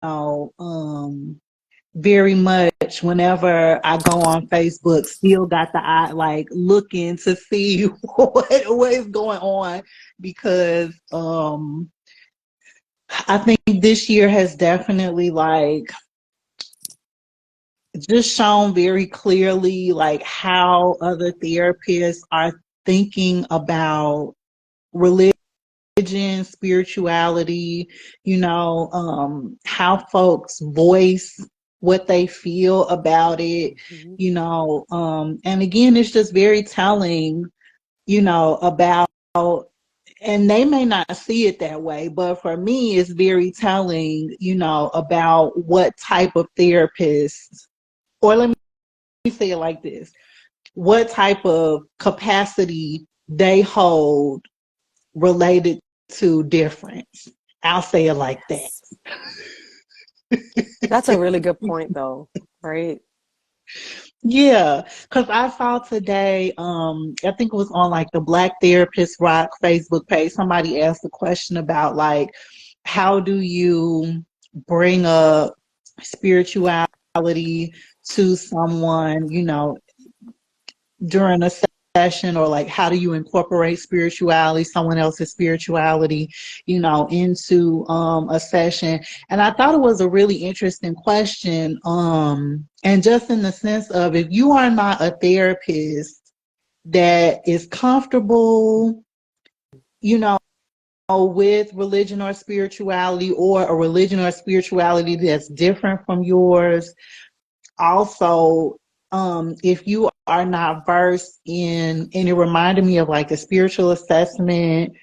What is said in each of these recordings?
know, very much whenever I go on Facebook, still got the eye like looking to see what is going on because I think this year has definitely like just shown very clearly like how other therapists are thinking about religion, spirituality, how folks voice what they feel about it, Mhm. and again, it's just very telling, about, and they may not see it that way, but for me, it's very telling, about what type of therapist, or let me say it like this, what type of capacity they hold related to difference. I'll say it like that. Yes. That's a really good point, though, right? Yeah, because I saw today, I think it was on like the Black Therapist Rock Facebook page, somebody asked a question about like, how do you bring up spirituality to someone, during a session, or like how do you incorporate spirituality, someone else's spirituality, into a session. And I thought it was a really interesting question, and just in the sense of, if you are not a therapist that is comfortable, you know with religion or spirituality, or a religion or spirituality that's different from yours, also, if you are not versed in, and it reminded me of like the spiritual assessment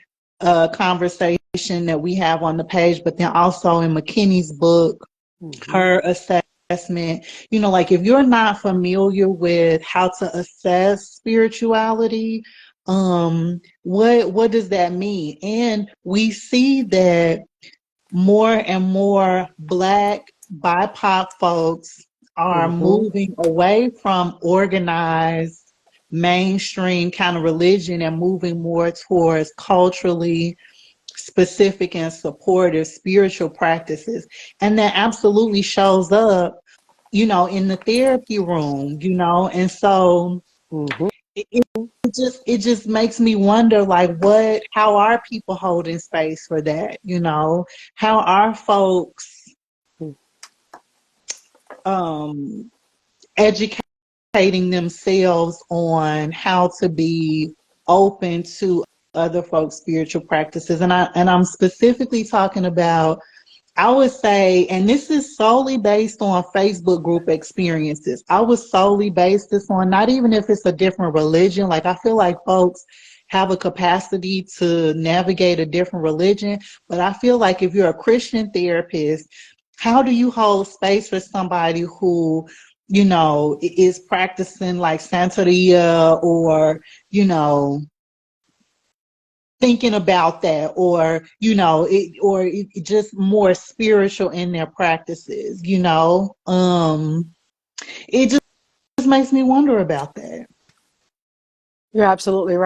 conversation that we have on the page, but then also in McKinney's book, Hmm. her assessment, like if you're not familiar with how to assess spirituality, what does that mean? And we see that more and more Black BIPOC folks are Hmm. moving away from organized mainstream kind of religion and moving more towards culturally specific and supportive spiritual practices. And that absolutely shows up, in the therapy room, and so Hmm. it, it just makes me wonder, like, how are people holding space for that, how are folks um educating themselves on how to be open to other folks' spiritual practices. And I'm specifically talking about, I would say, and this is solely based on Facebook group experiences. I would solely base this on, not even if it's a different religion. Like, I feel like folks have a capacity to navigate a different religion, but I feel like if you're a Christian therapist, how do you hold space for somebody who, is practicing like Santeria, or, you know, thinking about that, or it just more spiritual in their practices, it just makes me wonder about that. You're absolutely